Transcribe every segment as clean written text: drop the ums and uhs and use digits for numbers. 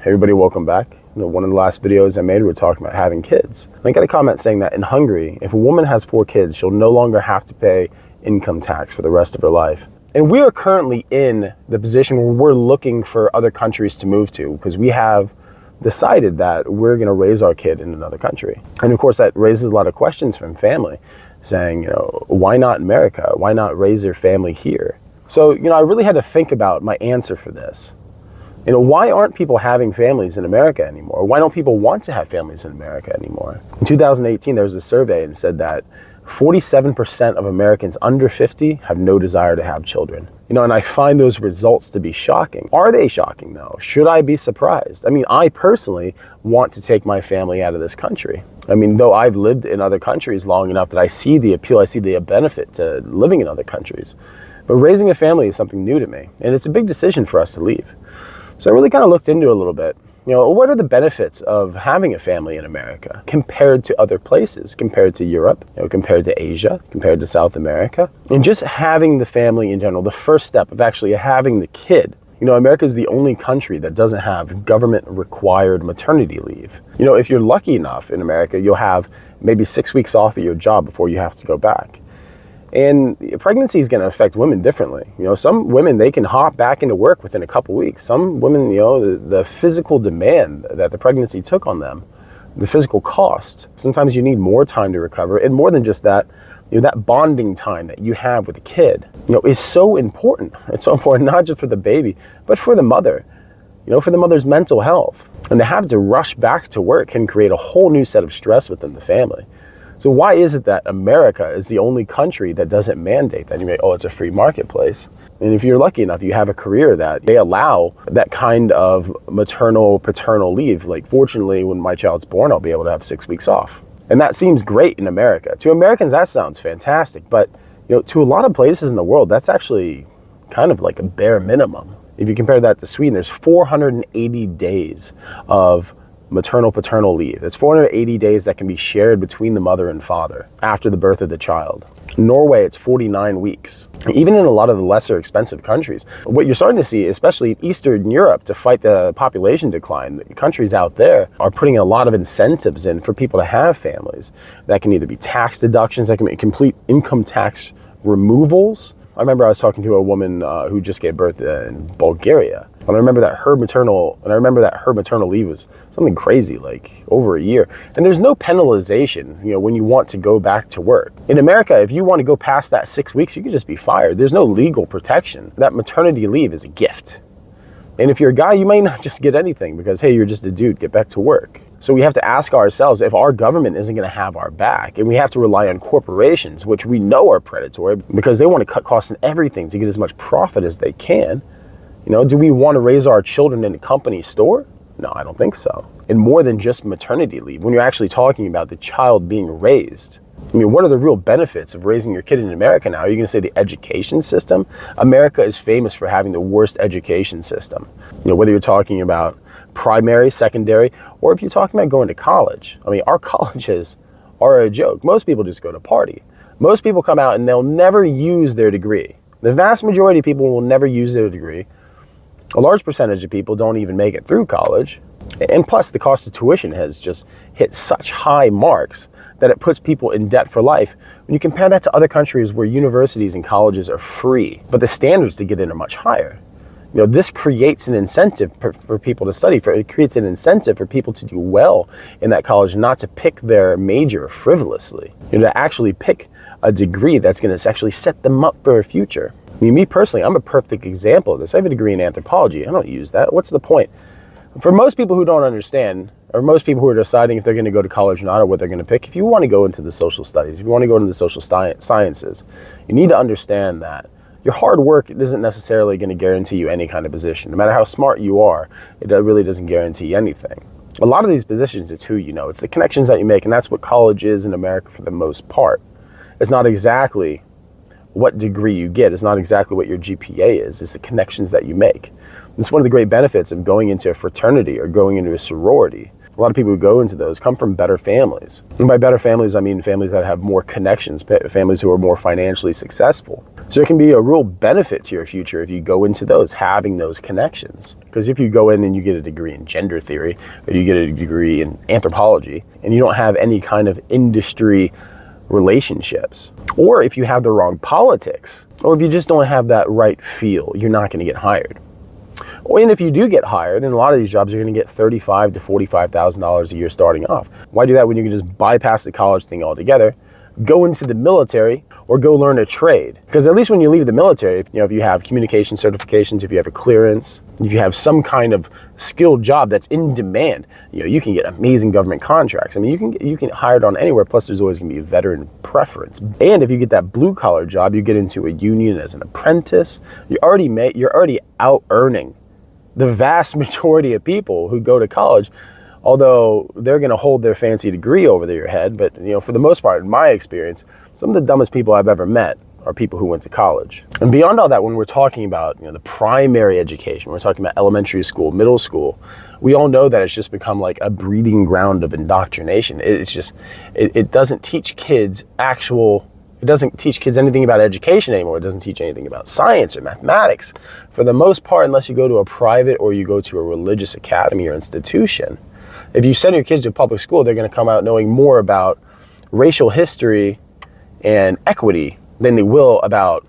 Everybody, welcome back. One of the last videos I made, we were talking about having kids. And I got a comment saying that in Hungary, if a woman has 4 kids, she'll no longer have to pay income tax for the rest of her life. And we are currently in the position where we're looking for other countries to move to because we have decided that we're going to raise our kid in another country. And of course, that raises a lot of questions from family saying, why not America? Why not raise your family here? So, I really had to think about my answer for this. Why aren't people having families in America anymore? Why don't people want to have families in America anymore? In 2018, there was a survey and said that 47% of Americans under 50 have no desire to have children. And I find those results to be shocking. Are they shocking though? Should I be surprised? I personally want to take my family out of this country. Though I've lived in other countries long enough that I see the appeal, I see the benefit to living in other countries. But raising a family is something new to me, and it's a big decision for us to leave. So I really kind of looked into it a little bit. What are the benefits of having a family in America compared to other places, compared to Europe, compared to Asia, compared to South America? And just having the family in general, the first step of actually having the kid. America is the only country that doesn't have government-required maternity leave. If you're lucky enough in America, you'll have maybe 6 weeks off at your job before you have to go back. And pregnancy is going to affect women differently. Some women, they can hop back into work within a couple weeks. Some women, the physical demand that the pregnancy took on them, the physical cost, sometimes you need more time to recover. And more than just that, that bonding time that you have with the kid, is so important. It's so important, not just for the baby, but for the mother, for the mother's mental health. And to have to rush back to work can create a whole new set of stress within the family. So why is it that America is the only country that doesn't mandate that? You may, it's a free marketplace. And if you're lucky enough, you have a career that they allow that kind of maternal, paternal leave. Like fortunately, when my child's born, I'll be able to have 6 weeks off. And that seems great in America. To Americans, that sounds fantastic. But to a lot of places in the world, that's actually kind of like a bare minimum. If you compare that to Sweden, there's 480 days of maternal paternal leave. It's 480 days that can be shared between the mother and father after the birth of the child. In Norway, it's 49 weeks. Even in a lot of the lesser expensive countries, what you're starting to see, especially in Eastern Europe, to fight the population decline, the countries out there are putting a lot of incentives in for people to have families. That can either be tax deductions, that can be complete income tax removals. I remember I was talking to a woman who just gave birth in Bulgaria. And I remember that her maternal leave was something crazy, like over a year. And there's no penalization, when you want to go back to work. In America, if you want to go past that 6 weeks, you can just be fired. There's no legal protection. That maternity leave is a gift. And if you're a guy, you might not just get anything because, hey, you're just a dude, get back to work. So we have to ask ourselves if our government isn't going to have our back, and we have to rely on corporations, which we know are predatory because they want to cut costs in everything to get as much profit as they can. Do we want to raise our children in a company store? No, I don't think so. And more than just maternity leave, when you're actually talking about the child being raised, what are the real benefits of raising your kid in America now? Are you going to say the education system? America is famous for having the worst education system. Whether you're talking about primary, secondary, or if you're talking about going to college. Our colleges are a joke. Most people just go to party. Most people come out and they'll never use their degree. The vast majority of people will never use their degree. A large percentage of people don't even make it through college. And plus, the cost of tuition has just hit such high marks that it puts people in debt for life. When you compare that to other countries where universities and colleges are free, but the standards to get in are much higher. This creates an incentive for people to study. It creates an incentive for people to do well in that college, not to pick their major frivolously. To actually pick a degree that's going to actually set them up for a future. Me personally, I'm a perfect example of this. I have a degree in anthropology. I don't use that. What's the point? For most people who don't understand, or most people who are deciding if they're going to go to college or not, or what they're going to pick, if you want to go into the social studies, if you want to go into the social sciences, you need to understand that your hard work isn't necessarily going to guarantee you any kind of position. No matter how smart you are, it really doesn't guarantee anything. A lot of these positions, it's who you know. It's the connections that you make, and that's what college is in America for the most part. It's not exactly what degree you get. It's not exactly what your GPA is. It's the connections that you make. It's one of the great benefits of going into a fraternity or going into a sorority. A lot of people who go into those come from better families. And by better families, I mean families that have more connections, families who are more financially successful. So it can be a real benefit to your future if you go into those, having those connections. Because if you go in and you get a degree in gender theory, or you get a degree in anthropology, and you don't have any kind of industry relationships, or if you have the wrong politics, or if you just don't have that right feel, you're not going to get hired. And if you do get hired, in a lot of these jobs, you're going to get $35,000 to $45,000 a year starting off. Why do that when you can just bypass the college thing altogether, go into the military, or go learn a trade? Because at least when you leave the military, if you have communication certifications, if you have a clearance, if you have some kind of skilled job that's in demand, you can get amazing government contracts. I mean, you can get hired on anywhere. Plus, there's always going to be a veteran preference. And if you get that blue collar job, you get into a union as an apprentice. You're already out earning the vast majority of people who go to college. Although they're going to hold their fancy degree over your head, but for the most part, in my experience, some of the dumbest people I've ever met are people who went to college. And beyond all that, when we're talking about the primary education, we're talking about elementary school, middle school, we all know that it's just become like a breeding ground of indoctrination. It doesn't teach kids anything about education anymore. It doesn't teach anything about science or mathematics. For the most part, unless you go to a private or you go to a religious academy or institution. If you send your kids to a public school, they're going to come out knowing more about racial history and equity than they will about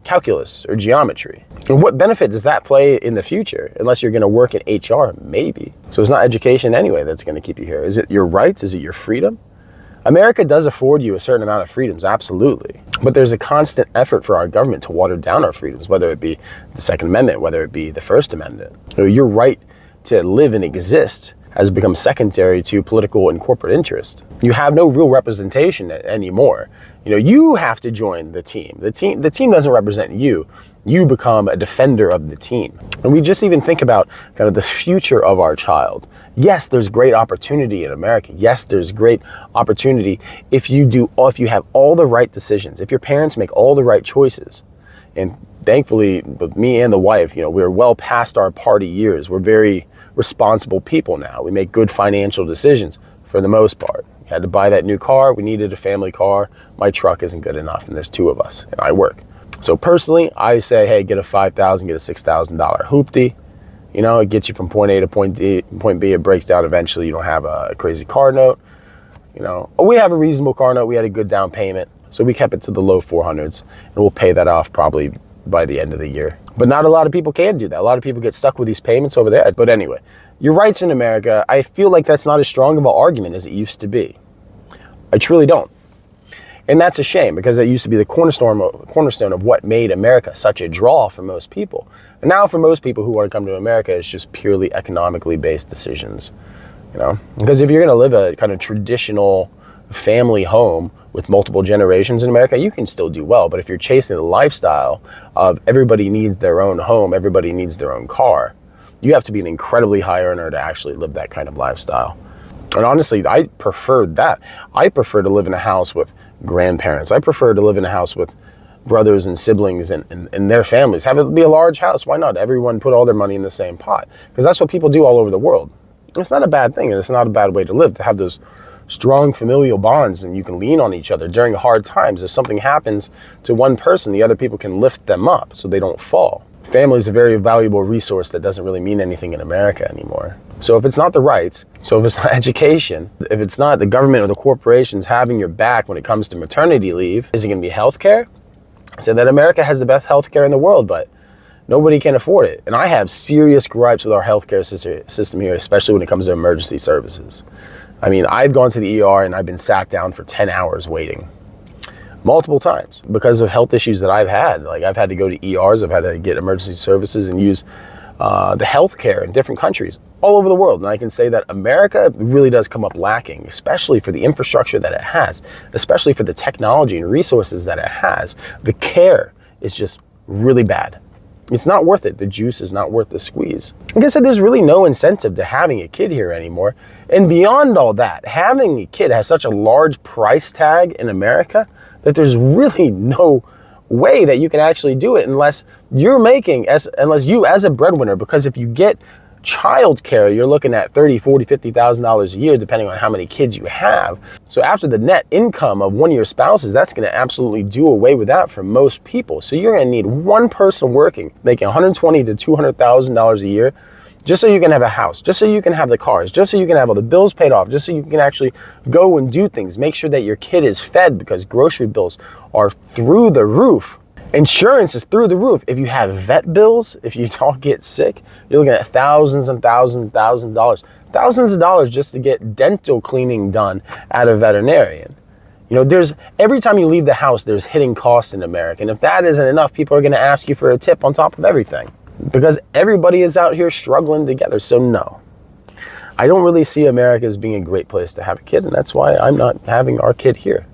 calculus or geometry. And what benefit does that play in the future? Unless you're going to work in HR, maybe. So it's not education anyway that's going to keep you here. Is it your rights? Is it your freedom? America does afford you a certain amount of freedoms, absolutely. But there's a constant effort for our government to water down our freedoms, whether it be the Second Amendment, whether it be the First Amendment. Your right to live and exist has become secondary to political and corporate interest. You have no real representation anymore. You have to join the team. The team doesn't represent you. You become a defender of the team. And we just even think about kind of the future of our child. Yes, there's great opportunity in America. Yes, there's great opportunity if you have all the right decisions, if your parents make all the right choices. And thankfully, with me and the wife, we're well past our party years. We're very responsible people now. We make good financial decisions for the most part. We had to buy that new car. We needed a family car. My truck isn't good enough, and there's two of us, and I work. So personally, I say, hey, get a $5,000, get a $6,000 hoopty. It gets you from point A to point B. It breaks down eventually. You don't have a crazy car note. We have a reasonable car note. We had a good down payment, so we kept it to the low 400s, and we'll pay that off probably by the end of the year. But not a lot of people can do that. A lot of people get stuck with these payments over there. But anyway, your rights in America, I feel like that's not as strong of an argument as it used to be. I truly don't. And that's a shame, because that used to be the cornerstone of what made America such a draw for most people. And now for most people who want to come to America, it's just purely economically based decisions. Because if you're going to live a kind of traditional family home with multiple generations in America, you can still do well. But if you're chasing the lifestyle of everybody needs their own home, everybody needs their own car, you have to be an incredibly high earner to actually live that kind of lifestyle. And honestly, I preferred that. I prefer to live in a house with grandparents. I prefer to live in a house with brothers and siblings and their families. Have it be a large house. Why not? Everyone put all their money in the same pot. Because that's what people do all over the world. It's not a bad thing, and it's not a bad way to live, to have those strong familial bonds, and you can lean on each other during hard times. If something happens to one person, the other people can lift them up so they don't fall. Family is a very valuable resource that doesn't really mean anything in America anymore. So if it's not the rights, so if it's not education, if it's not the government or the corporations having your back when it comes to maternity leave, is it going to be healthcare? I said that America has the best healthcare in the world, but nobody can afford it. And I have serious gripes with our healthcare system here, especially when it comes to emergency services. I mean, I've gone to the ER and I've been sat down for 10 hours waiting multiple times because of health issues that I've had. Like, I've had to go to ERs, I've had to get emergency services and use the healthcare in different countries all over the world. And I can say that America really does come up lacking, especially for the infrastructure that it has, especially for the technology and resources that it has. The care is just really bad. It's not worth it. The juice is not worth the squeeze. Like I said, there's really no incentive to having a kid here anymore. And beyond all that, having a kid has such a large price tag in America that there's really no way that you can actually do it unless you as a breadwinner, because if you get Child care, you're looking at $30, $40, $50,000 a year, depending on how many kids you have. So after the net income of one of your spouses, that's going to absolutely do away with that for most people. So you're going to need one person working, making $120,000 to $200,000 a year, just so you can have a house, just so you can have the cars, just so you can have all the bills paid off, just so you can actually go and do things. Make sure that your kid is fed, because grocery bills are through the roof. Insurance is through the roof. If you have vet bills, if you don't get sick, you're looking at thousands and thousands and thousands of dollars. Thousands of dollars just to get dental cleaning done at a veterinarian. You know, every time you leave the house, there's hidden costs in America. And if that isn't enough, people are going to ask you for a tip on top of everything, because everybody is out here struggling together. So no, I don't really see America as being a great place to have a kid. And that's why I'm not having our kid here.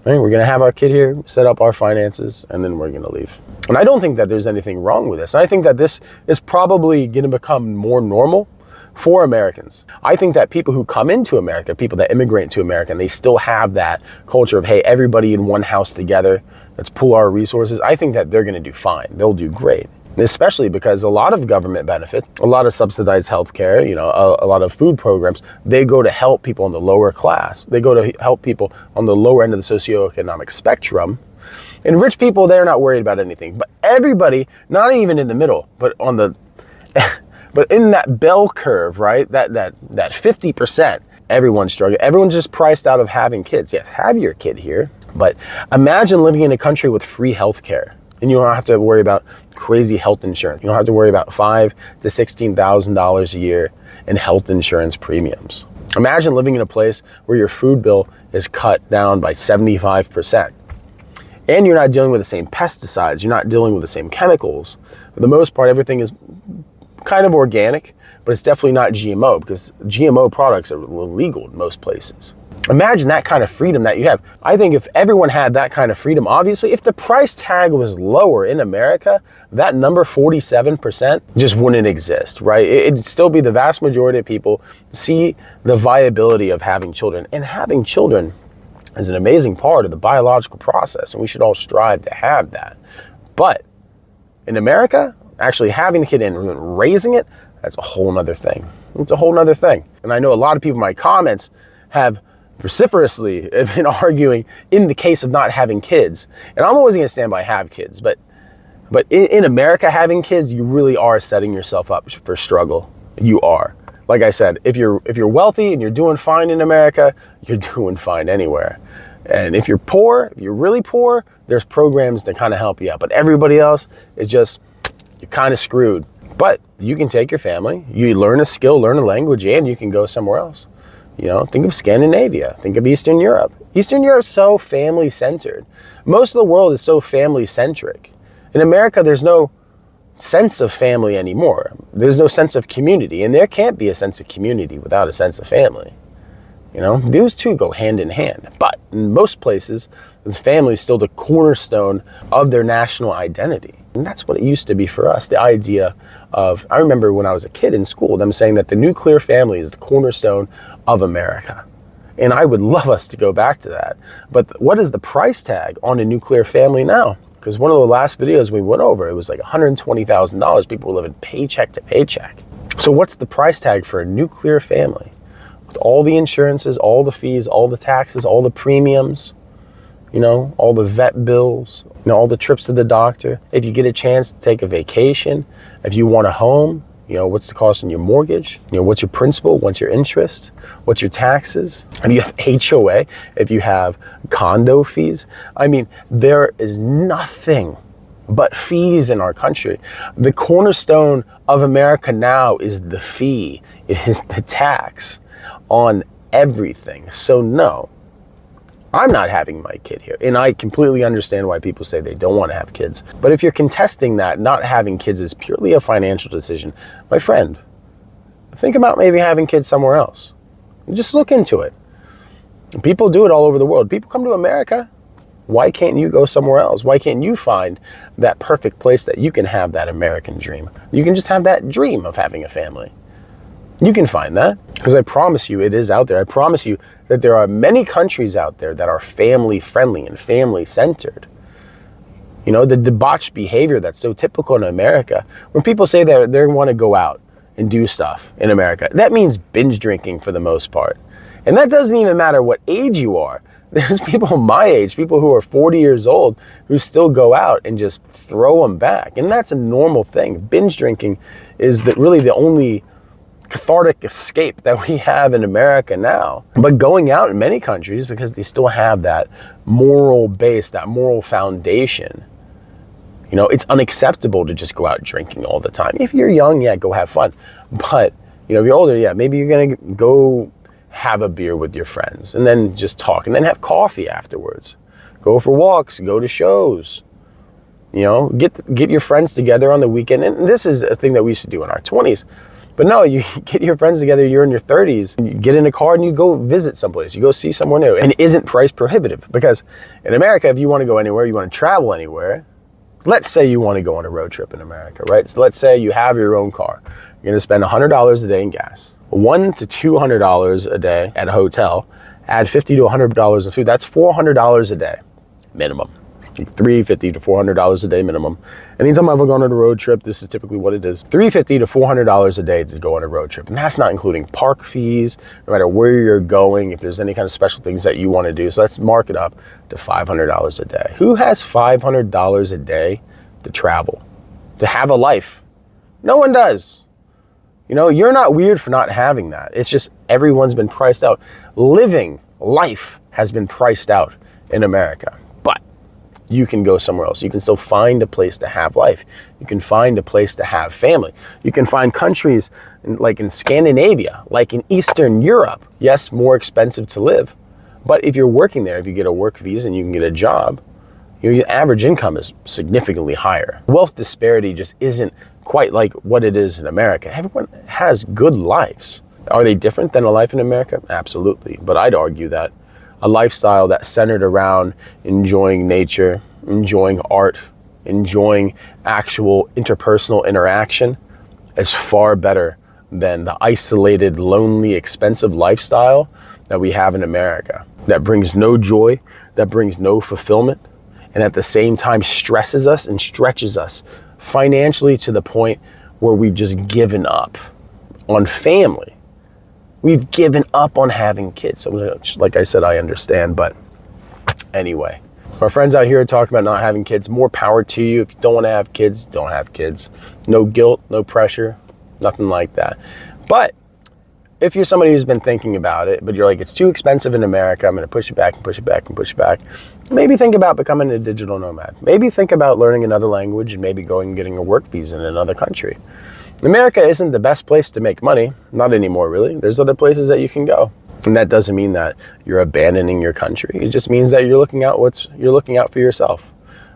Right? We're going to have our kid here, set up our finances, and then we're going to leave. And I don't think that there's anything wrong with this. I think that this is probably going to become more normal for Americans. I think that people who come into America, people that immigrate to America, and they still have that culture of, hey, everybody in one house together, let's pool our resources. I think that they're going to do fine. They'll do great. Especially because a lot of government benefits, a lot of subsidized healthcare, you know, a lot of food programs, they go to help people in the lower class. They go to help people on the lower end of the socioeconomic spectrum. And rich people, they're not worried about anything. But everybody, not even in the middle, but on the, but in that bell curve, right? That 50%, everyone's struggling. Everyone's just priced out of having kids. Yes, have your kid here, but imagine living in a country with free healthcare. And you don't have to worry about crazy health insurance. You don't have to worry about $5,000 to $16,000 a year in health insurance premiums. Imagine living in a place where your food bill is cut down by 75%. And you're not dealing with the same pesticides. You're not dealing with the same chemicals. For the most part, everything is kind of organic, but it's definitely not GMO, because GMO products are illegal in most places. Imagine that kind of freedom that you have. I think if everyone had that kind of freedom, obviously, if the price tag was lower in America, that number 47% just wouldn't exist, right? It'd still be the vast majority of people see the viability of having children. And having children is an amazing part of the biological process, and we should all strive to have that. But in America, actually having the kid and raising it, that's a whole nother thing. It's a whole nother thing. And I know a lot of people in my comments have vociferously been arguing in the case of not having kids. And I'm always going to stand by have kids. But in America, having kids, you really are setting yourself up for struggle. You are. Like I said, if you're wealthy and you're doing fine in America, you're doing fine anywhere. And if you're poor, if you're really poor, there's programs to kind of help you out. But everybody else is just, you're kind of screwed. But you can take your family, you learn a skill, learn a language, and you can go somewhere else. You know, think of Scandinavia, think of Eastern Europe. Eastern Europe's so family-centered. Most of the world is so family-centric. In America, there's no sense of family anymore. There's no sense of community, and there can't be a sense of community without a sense of family. You know, those two go hand in hand. But in most places, the family is still the cornerstone of their national identity. And that's what it used to be for us, the idea of, I remember when I was a kid in school, them saying that the nuclear family is the cornerstone of America. And I would love us to go back to that. But what is the price tag on a nuclear family now? Because one of the last videos we went over, it was like $120,000. People were living paycheck to paycheck. So what's the price tag for a nuclear family? With all the insurances, all the fees, all the taxes, all the premiums, you know, all the vet bills, you know, all the trips to the doctor. If you get a chance to take a vacation, if you want a home, you know, what's the cost on your mortgage? You know, what's your principal? What's your interest? What's your taxes? If you have HOA, if you have condo fees. I mean, there is nothing but fees in our country. The cornerstone of America now is the fee. It is the tax on everything. So no, I'm not having my kid here. And I completely understand why people say they don't want to have kids. But if you're contesting that not having kids is purely a financial decision, my friend, think about maybe having kids somewhere else. Just look into it. People do it all over the world. People come to America. Why can't you go somewhere else? Why can't you find that perfect place that you can have that American dream? You can just have that dream of having a family. You can find that, because I promise you it is out there. I promise you that there are many countries out there that are family friendly and family centered. You know, the debauched behavior that's so typical in America, when people say that they want to go out and do stuff in America. That means binge drinking for the most part. And that doesn't even matter what age you are. There's people my age, people who are 40 years old, who still go out and just throw them back. And that's a normal thing. Binge drinking is really the only cathartic escape that we have in America now. But going out in many countries, because they still have that moral base, that moral foundation, you know, it's unacceptable to just go out drinking all the time. If you're young, yeah, go have fun. But, you know, if you're older, yeah, maybe you're gonna go have a beer with your friends and then just talk and then have coffee afterwards. Go for walks, go to shows, you know, get your friends together on the weekend. And this is a thing that we used to do in our 20s. But no, you get your friends together, you're in your 30s, you get in a car and you go visit someplace, you go see somewhere new. And it isn't price prohibitive, because in America, if you want to go anywhere, you want to travel anywhere, let's say you want to go on a road trip in America, right? So let's say you have your own car. You're going to spend $100 a day in gas, $100 to $200 a day at a hotel, add $50 to $100 of food. That's $400 a day minimum. $350 to $400 a day minimum. Anytime I've gone on a road trip, this is typically what it is. $350 to $400 a day to go on a road trip. And that's not including park fees, no matter where you're going, if there's any kind of special things that you want to do. So let's mark it up to $500 a day. Who has $500 a day to travel, to have a life? No one does. You know, you're not weird for not having that. It's just everyone's been priced out. Living life has been priced out in America. You can go somewhere else. You can still find a place to have life. You can find a place to have family. You can find countries like in Scandinavia, like in Eastern Europe. Yes, more expensive to live. But if you're working there, if you get a work visa and you can get a job, your average income is significantly higher. Wealth disparity just isn't quite like what it is in America. Everyone has good lives. Are they different than a life in America? Absolutely. But I'd argue that a lifestyle that's centered around enjoying nature, enjoying art, enjoying actual interpersonal interaction is far better than the isolated, lonely, expensive lifestyle that we have in America. That brings no joy, that brings no fulfillment, and at the same time stresses us and stretches us financially to the point where we've just given up on family. We've given up on having kids. So like I said, I understand, but anyway. Our friends out here are talking about not having kids. More power to you. If you don't want to have kids, don't have kids. No guilt, no pressure, nothing like that. But if you're somebody who's been thinking about it, but you're like, it's too expensive in America, I'm going to push it back and push it back and push it back. Maybe think about becoming a digital nomad. Maybe think about learning another language and maybe going and getting a work visa in another country. America isn't the best place to make money. Not anymore, really. There's other places that you can go. And that doesn't mean that you're abandoning your country. It just means that you're looking out for yourself,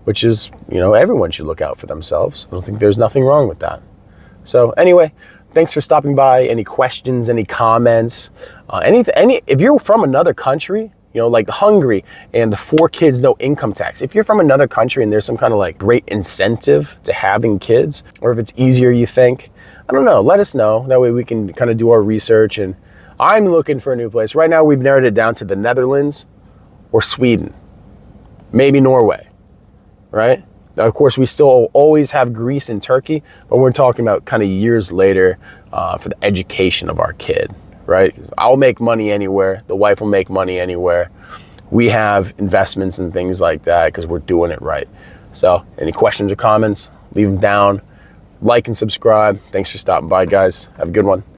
which is, you know, everyone should look out for themselves. I don't think there's nothing wrong with that. So anyway, thanks for stopping by. Any questions, any comments, if you're from another country, you know, like Hungary and the 4 kids, no income tax. If you're from another country and there's some kind of like great incentive to having kids, or if it's easier, you think, I don't know, let us know. That way we can kind of do our research. And I'm looking for a new place. Right now we've narrowed it down to the Netherlands or Sweden, maybe Norway, right? Now, of course, we still always have Greece and Turkey, but we're talking about kind of years later for the education of our kid, right? 'Cause I'll make money anywhere. The wife will make money anywhere. We have investments and things like that because we're doing it right. So any questions or comments, leave them down. Like and subscribe. Thanks for stopping by, guys. Have a good one.